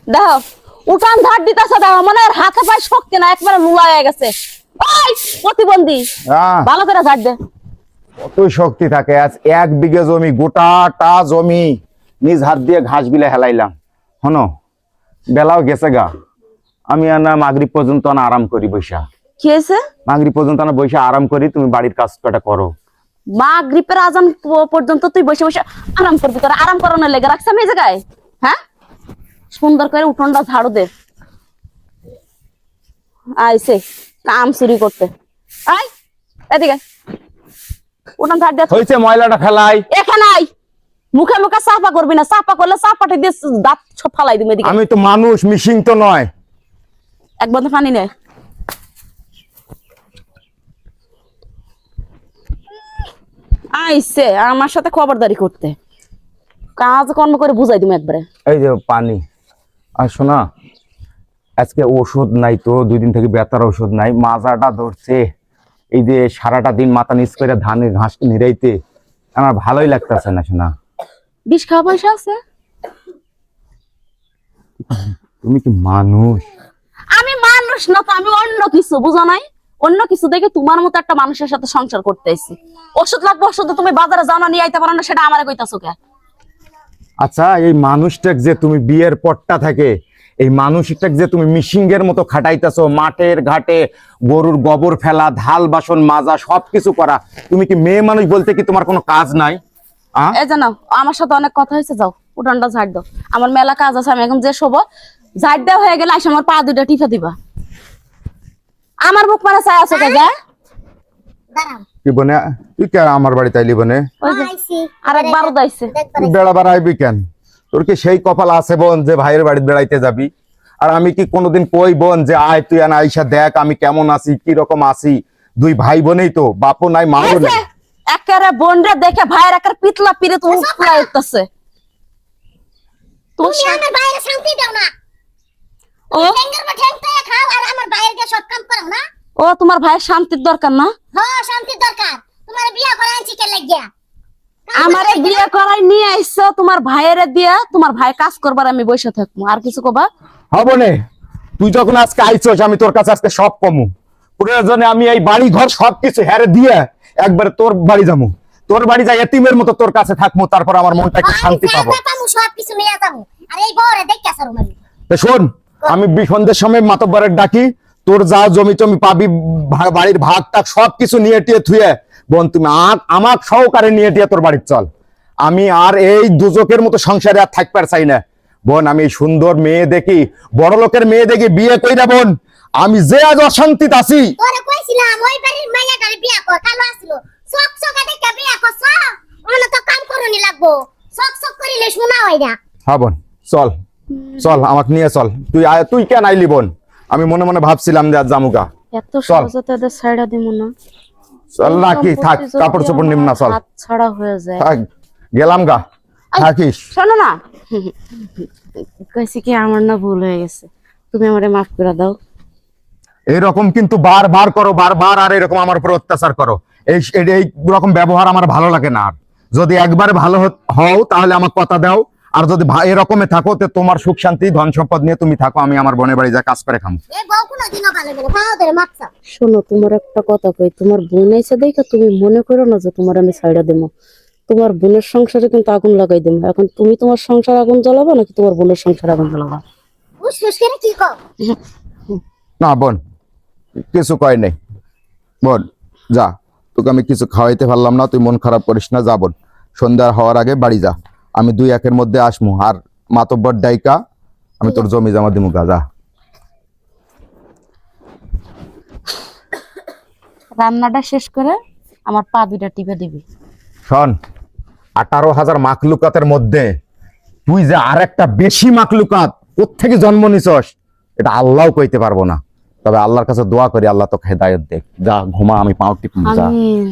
দেখো উঠান ধার দিতেছে, দেখো মনে হয় হাতে পায়ে শক্তি না, একবারে লুলা হয়ে গেছে। ওই প্রতিবন্ধী, ভালো করে ধার দে। কত শক্তি থাকে। আজ 1 বিঘে জমি, গোটাটা জমি নিজ হাত দিয়ে ঘাস বিলে হেলাইলাম। হনো বেলাও গেছে গা, আমি আর না মাগরিব পর্যন্ত না আরাম করি বৈশা। কি হয়েছে? মাগরিব পর্যন্ত না বৈশা আরাম করি, তুমি বাড়ির কাজ কটা করো। মাগরিবের আজান পর্যন্ত তুই বসে বসে আরাম করবি? তোর আরাম করানোর লেগে রাখছে আমি এই জায়গায়? হ্যাঁ, সুন্দর করে উঠোনটা ঝাড়ু দে। আইছে কাম চুরি করতে। আই এদিকে উঠান ঝাড় দে। হইছে ময়লাটা ফেলাই। এখানে আই, মুখে মুখে চাপা করবি না, চাপা করলে চাপাটি দিয়ে দাঁত সব ফালাই দিবি। এদিকে আমি তো মানুষ, মিশিং তো নয়। এক বন্ধ পানি নে। আইছে আমার সাথে খবরদারি করতে, কাজ কর্ম করে বুঝাই দিবি একবারে। এই যে পানি। আর শোনা, আজকে ওষুধ নাই তো, 2 দিন থেকে ব্যথার ওষুধ নাই, মাজাটা ধরছে। এই যে সারাটা দিন মাথা নিচ করে ধানের ঘাস নিরাইতে আমার ভালোই লাগতেছে না। শোনা, বিষ খাওয়া পয়সা আছে? তুমি কি মানুষ? আমি মানুষ না তো, আমি অন্য কিছু, বুঝো নাই? অন্য কিছু দেখে তোমার মতো একটা মানুষের সাথে সংসার করতে আইছি। ওষুধ লাগবে, ওষুধ তুমি বাজারে জানা নিয়ে আইতে পারো না, সেটা আমারে কইতাছো কে? আচ্ছা, এই মানুষটাকে যে তুমি বিয়ের পরটা থাকে, এই মানুষটাকে যে তুমি মিশিং এর মতো খাটাইতেছো, মাঠের ঘাটে গরুর গোবর ফেলা, ধাল বাসন মাজা, সবকিছু করা, তুমি কি মেয়ে মানুষ বলতে কি তোমার কোনো কাজ নাই? এই জানো আমার সাথে অনেক কথা হয়েছে, যাও উঠানটা ঝাড় দাও। আমার মেলা কাজ আছে, আমি এখন যে শোবো। ঝাড় দেওয়া হয়ে গেলে আসে আমার পা দুটা টিপে দিবা। আমার বুক মারা চাই আছো কে? যা কি বনে তুই কে আমার বাড়িতে আইলি বনে? আরেকবার দাইছে। তুই বেড়াবার আইবি কেন? তোর কি সেই কপাল আছে বোন যে ভাইয়ের বাড়িতে বেড়াইতে যাবি? আর আমি কি কোনোদিন কই বোন যে আয় তুই আনা আইসা দেখ আমি কেমন আছি, কি রকম আছি? 2 ভাই বোনেই তো, বাপও নাই মাও নাই। একেবারে বোনরা দেখে ভাইয়ের একের পিতলা পিরে তো উঠলা উঠতেছে। তুমি আমার বাইরে শান্তি দাও না। ও ঠ্যাঙ্গের পর ঠ্যাং পেয়ে খাও আর আমার বাইরে গিয়ে সব কাম করো না। ও তোমার ভাইয়ের শান্তির দরকার না? হ্যাঁ, শান্তি দরকার। তোমার বিয়া করে আনছি কে লাগিয়া? আমারে বিয়ে করাই নিয়ে আইছো তোমার ভাইয়েরে দিয়া, তোমার ভাই কাজ করবার আমি বসে থাকবো, আর কিছু কবা? হবো নে, তুই যখন আজকে আইছস আমি তোর কাছে আজকে সব কমু। প্রয়োজনে আমি এই বাড়ি ঘর সবকিছু হেরে দিয়ে একবারে তোর বাড়ি যাবো, তোর বাড়ি যাই এতিমের মতো তোর কাছে থাকবো, তারপর আমার মনটা একটু শান্তি পাবো। আমি সব কিছু নিয়ে যাবো। আর এই বউরে দেখতে আসো মানে। তো শোন, আমি সন্ধ্যের সময় মাতব্বরের ডাকি, তোর যা জমি টমি পাবি, বাড়ির ভাগ টাক সবকিছু নিয়ে টিয়ে থুয়ে বোন তুমি আমার সহকারে নিয়ে টিয়ে তোর বাড়ির চল। আমি আর এই দুজকের মতো সংসারে আর থাকবার চাই না বোন। আমি সুন্দর মেয়ে দেখি, বড় লোকের মেয়ে দেখি বিয়ে কইরা বোন, আমি যে আজ অশান্তিতে আছি। তোরে কইছিলাম ওই বাড়ির মাইয়াটারে বিয়া কর, কালো আসলো। সক সক দেখে বিয়া করছ, ওনা তো কাম করনি লাগবো। সক সক করিলে শোনা হয় না। হ্যাঁ বোন, চল চল আমাকে নিয়ে চল। তুই কেন আইলি বোন? আমি মনে মনে ভাবছিলাম যে আজ জামুকা। এত সহজে তাদের ছাইড়া দিমু না। চল নাকি থাক, কাপড় চোপড় নিম না, চল হাত ছাড়া হয়ে যায়। থাক, গেলাম গা, থাকিস। শোনো না, কইছি কি আমার না ভুল হয়ে গেছে, তুমি আমারে মাফ করে দাও। এরকম কিন্তু বারবার করো, বারবার আর এরকম আমার উপর অত্যাচার করো। এই এই রকম ব্যবহার আমার ভালো লাগে না। আর যদি একবারে ভালো হও তাহলে আমার কথা দাও, আর যদি এরকমে থাকো তো তোমার সুখ শান্তি ধন সম্পদ নিয়ে তুমি থাকো, আমি আমার বোনের বাড়ি যা কাজ করে খাম। এই বউ কোনদিনও ভালো হবে না, পাও ধরে মাপছা। শোনো, তোমার একটা কথা কই, তোমার বোন এসে দেখে তুমি মনে করো না যে তোমার আমি ছাইড়া দেবো। তোমার বোনের সংসারে কিন্তু আগুন লাগাই দেবো। এখন তুমি তোমার সংসার আগুন জ্বালাবা নাকি তোমার বোনের সংসার আগুন জ্বালাবা? উস করে কি কও? না বোন, কিছু কয় নাই বোন, যা, তোকে আমি কিছু খাওয়াইতে পারলাম না, তুই মন খারাপ করিস না, যা বোন, সন্ধ্যা হওয়ার আগে বাড়ি যা। আমি 2-1 মধ্যে আসমু, আর মাতব্বর ডাইকা আমি তোর জমি জমা দিমু গা, যা। রান্নাটা শেষ করে আমার পা দুইটা টিপে দিবি। শোন, 18,000 মাকলুকাতের মধ্যে তুই যে আর একটা বেশি মাকলুকাত কোত্থেকে জন্ম নিছস এটা আল্লাহও কইতে পারবো না। তবে আল্লাহর কাছে দোয়া করি আল্লাহ তোকে হেদায়েত দেখ। যা ঘুমা, আমি পাও টিপু, যা। আমিন।